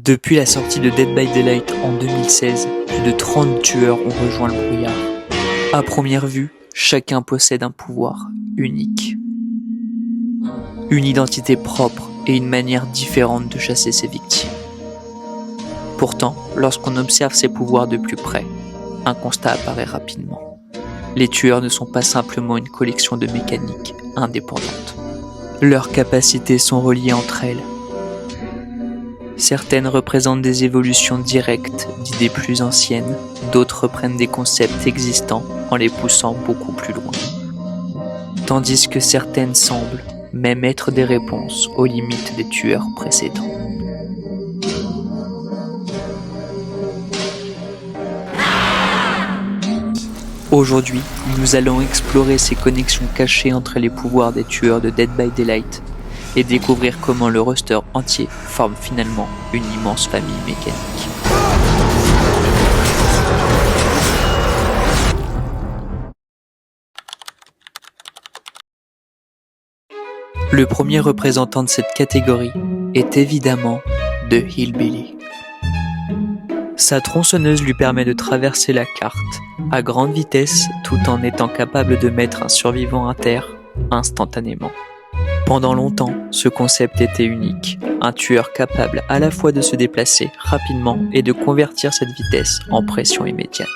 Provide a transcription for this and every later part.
Depuis la sortie de Dead by Daylight en 2016, plus de 30 tueurs ont rejoint le brouillard. À première vue, chacun possède un pouvoir unique. Une identité propre et une manière différente de chasser ses victimes. Pourtant, lorsqu'on observe ces pouvoirs de plus près, un constat apparaît rapidement. Les tueurs ne sont pas simplement une collection de mécaniques indépendantes. Leurs capacités sont reliées entre elles. Certaines représentent des évolutions directes d'idées plus anciennes, d'autres reprennent des concepts existants en les poussant beaucoup plus loin. Tandis que certaines semblent même être des réponses aux limites des tueurs précédents. Aujourd'hui, nous allons explorer ces connexions cachées entre les pouvoirs des tueurs de Dead by Daylight et découvrir comment le roster entier forme finalement une immense famille mécanique. Le premier représentant de cette catégorie est évidemment The Hillbilly. Sa tronçonneuse lui permet de traverser la carte à grande vitesse tout en étant capable de mettre un survivant à terre instantanément. Pendant longtemps, ce concept était unique, un tueur capable à la fois de se déplacer rapidement et de convertir cette vitesse en pression immédiate.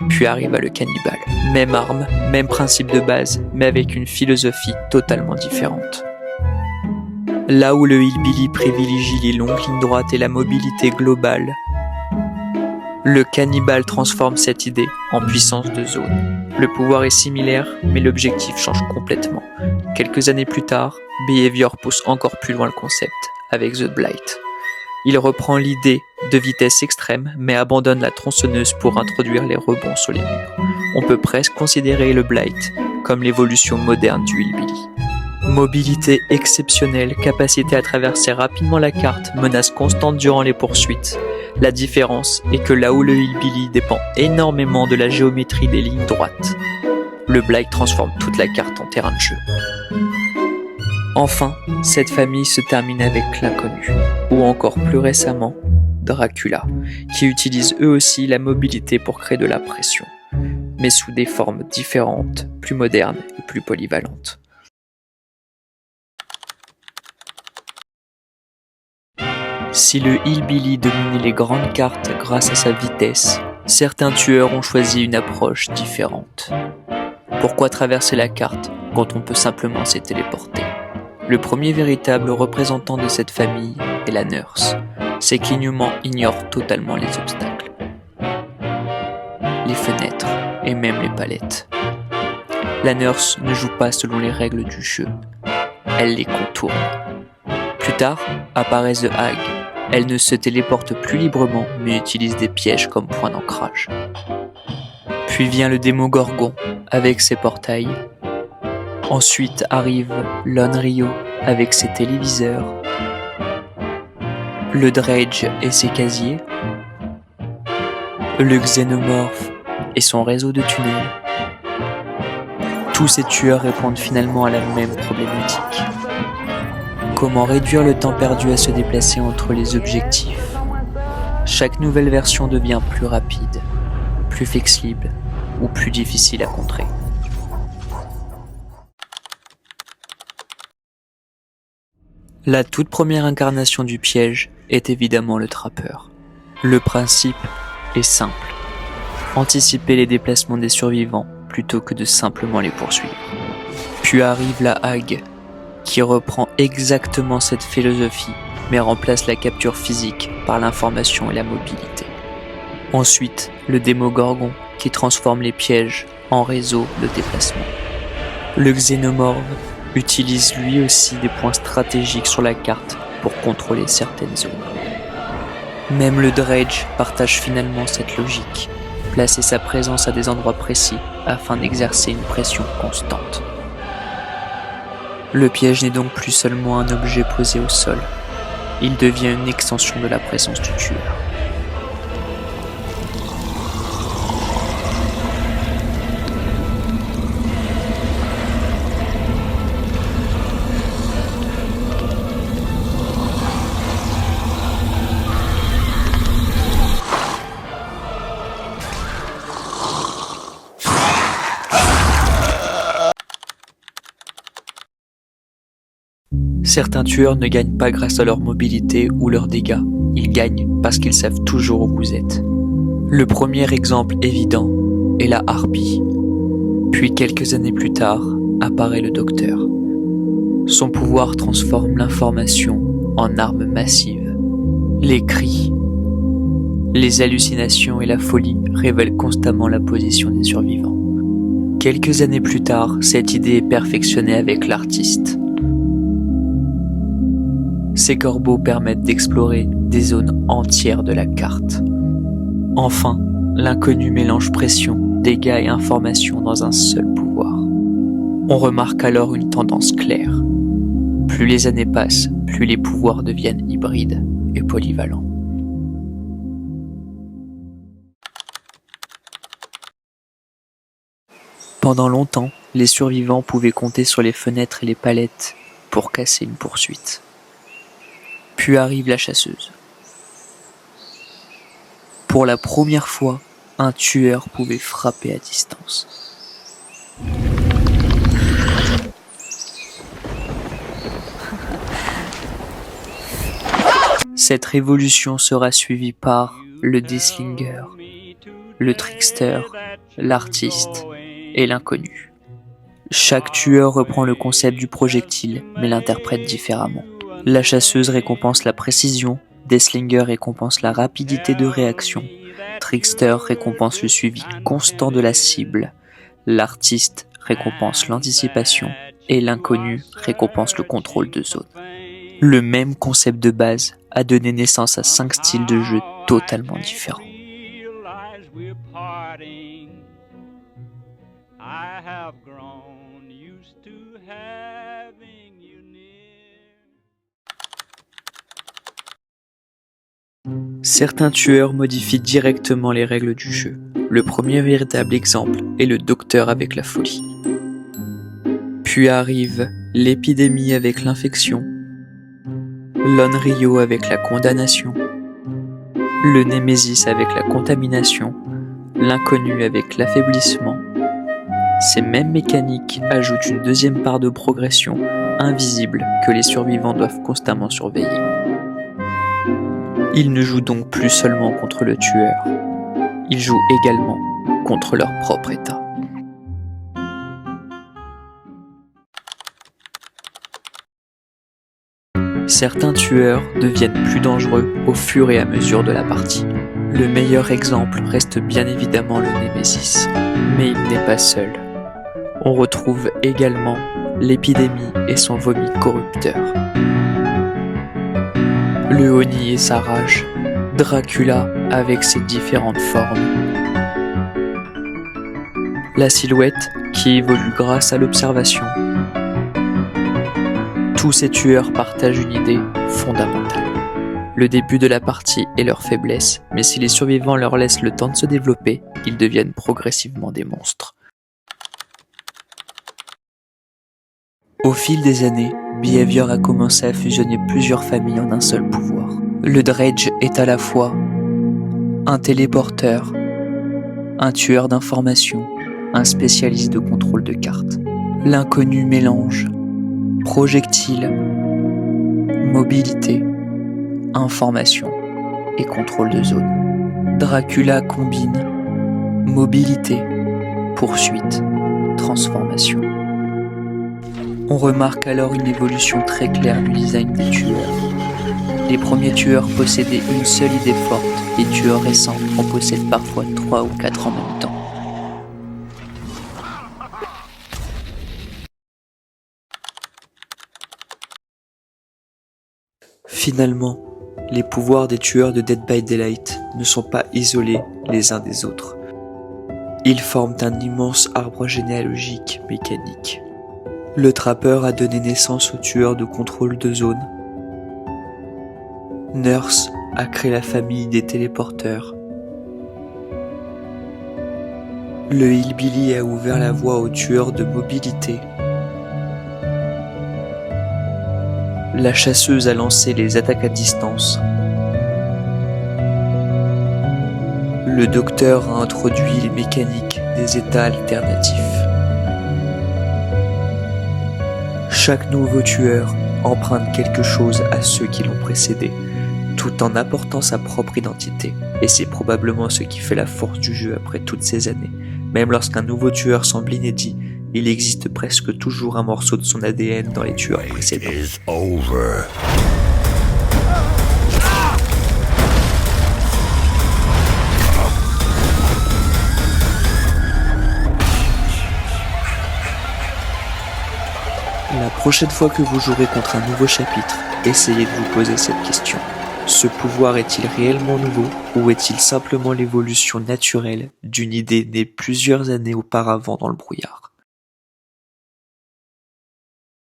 Puis arriva le cannibale. Même arme, même principe de base, mais avec une philosophie totalement différente. Là où le Hillbilly privilégie les longues lignes droites et la mobilité globale, le cannibale transforme cette idée en puissance de zone. Le pouvoir est similaire, mais l'objectif change complètement. Quelques années plus tard, Behavior pousse encore plus loin le concept, avec The Blight. Il reprend l'idée de vitesse extrême, mais abandonne la tronçonneuse pour introduire les rebonds sur les murs. On peut presque considérer le Blight comme l'évolution moderne du Hillbilly. Mobilité exceptionnelle, capacité à traverser rapidement la carte, menace constante durant les poursuites. La différence est que là où le Hillbilly dépend énormément de la géométrie des lignes droites, le Blight transforme toute la carte en terrain de jeu. Enfin, cette famille se termine avec l'inconnu, ou encore plus récemment, Dracula, qui utilise eux aussi la mobilité pour créer de la pression, mais sous des formes différentes, plus modernes et plus polyvalentes. Si le Hillbilly dominait les grandes cartes grâce à sa vitesse, certains tueurs ont choisi une approche différente. Pourquoi traverser la carte quand on peut simplement s'y téléporter ? Le premier véritable représentant de cette famille est la Nurse. Ces clignements ignorent totalement les obstacles, les fenêtres et même les palettes. La Nurse ne joue pas selon les règles du jeu, elle les contourne. Plus tard, apparaît The Hag. Elle ne se téléporte plus librement, mais utilise des pièges comme point d'ancrage. Puis vient le Démogorgon, avec ses portails. Ensuite arrive l'Onryo, avec ses téléviseurs. Le Dredge et ses casiers. Le Xénomorphe et son réseau de tunnels. Tous ces tueurs répondent finalement à la même problématique. Comment réduire le temps perdu à se déplacer entre les objectifs ? Chaque nouvelle version devient plus rapide, plus flexible ou plus difficile à contrer. La toute première incarnation du piège est évidemment le trappeur. Le principe est simple. Anticiper les déplacements des survivants plutôt que de simplement les poursuivre. Puis arrive la Hag, qui reprend exactement cette philosophie, mais remplace la capture physique par l'information et la mobilité. Ensuite, le Démogorgon, qui transforme les pièges en réseau de déplacement. Le Xénomorphe utilise lui aussi des points stratégiques sur la carte pour contrôler certaines zones. Même le Dredge partage finalement cette logique, placer sa présence à des endroits précis afin d'exercer une pression constante. Le piège n'est donc plus seulement un objet posé au sol, il devient une extension de la présence du tueur. Certains tueurs ne gagnent pas grâce à leur mobilité ou leurs dégâts, ils gagnent parce qu'ils savent toujours où vous êtes. Le premier exemple évident est la harpie. Puis quelques années plus tard, apparaît le docteur. Son pouvoir transforme l'information en arme massive. Les cris, les hallucinations et la folie révèlent constamment la position des survivants. Quelques années plus tard, cette idée est perfectionnée avec l'artiste. Ces corbeaux permettent d'explorer des zones entières de la carte. Enfin, l'inconnu mélange pression, dégâts et informations dans un seul pouvoir. On remarque alors une tendance claire. Plus les années passent, plus les pouvoirs deviennent hybrides et polyvalents. Pendant longtemps, les survivants pouvaient compter sur les fenêtres et les palettes pour casser une poursuite. Puis arrive la chasseuse. Pour la première fois, un tueur pouvait frapper à distance. Cette révolution sera suivie par le Deathslinger, le Trickster, l'artiste et l'inconnu. Chaque tueur reprend le concept du projectile, mais l'interprète différemment. La chasseuse récompense la précision, Deathslinger récompense la rapidité de réaction, Trickster récompense le suivi constant de la cible, l'artiste récompense l'anticipation et l'inconnu récompense le contrôle de zone. Le même concept de base a donné naissance à 5 styles de jeu totalement différents. Certains tueurs modifient directement les règles du jeu. Le premier véritable exemple est le docteur avec la folie. Puis arrive l'épidémie avec l'infection, l'Onryo avec la condamnation, le Némésis avec la contamination, l'inconnu avec l'affaiblissement. Ces mêmes mécaniques ajoutent une deuxième part de progression invisible que les survivants doivent constamment surveiller. Ils ne jouent donc plus seulement contre le tueur, ils jouent également contre leur propre état. Certains tueurs deviennent plus dangereux au fur et à mesure de la partie. Le meilleur exemple reste bien évidemment le Némésis, mais il n'est pas seul. On retrouve également l'épidémie et son vomi corrupteur, le Oni et sa rage, Dracula avec ses différentes formes, la silhouette qui évolue grâce à l'observation. Tous ces tueurs partagent une idée fondamentale. Le début de la partie est leur faiblesse, mais si les survivants leur laissent le temps de se développer, ils deviennent progressivement des monstres. Au fil des années, Behavior a commencé à fusionner plusieurs familles en un seul pouvoir. Le Dredge est à la fois un téléporteur, un tueur d'informations, un spécialiste de contrôle de cartes. L'inconnu mélange projectile, mobilité, information et contrôle de zone. Dracula combine mobilité, poursuite, transformation. On remarque alors une évolution très claire du design des tueurs. Les premiers tueurs possédaient une seule idée forte, les tueurs récents en possèdent parfois 3 ou 4 en même temps. Finalement, les pouvoirs des tueurs de Dead by Daylight ne sont pas isolés les uns des autres. Ils forment un immense arbre généalogique mécanique. Le trappeur a donné naissance aux tueurs de contrôle de zone. Nurse a créé la famille des téléporteurs. Le Hillbilly a ouvert la voie aux tueurs de mobilité. La chasseuse a lancé les attaques à distance. Le docteur a introduit les mécaniques des états alternatifs. Chaque nouveau tueur emprunte quelque chose à ceux qui l'ont précédé, tout en apportant sa propre identité. Et c'est probablement ce qui fait la force du jeu après toutes ces années. Même lorsqu'un nouveau tueur semble inédit, il existe presque toujours un morceau de son ADN dans les tueurs précédents. La prochaine fois que vous jouerez contre un nouveau chapitre, essayez de vous poser cette question. Ce pouvoir est-il réellement nouveau ou est-il simplement l'évolution naturelle d'une idée née plusieurs années auparavant dans le brouillard ?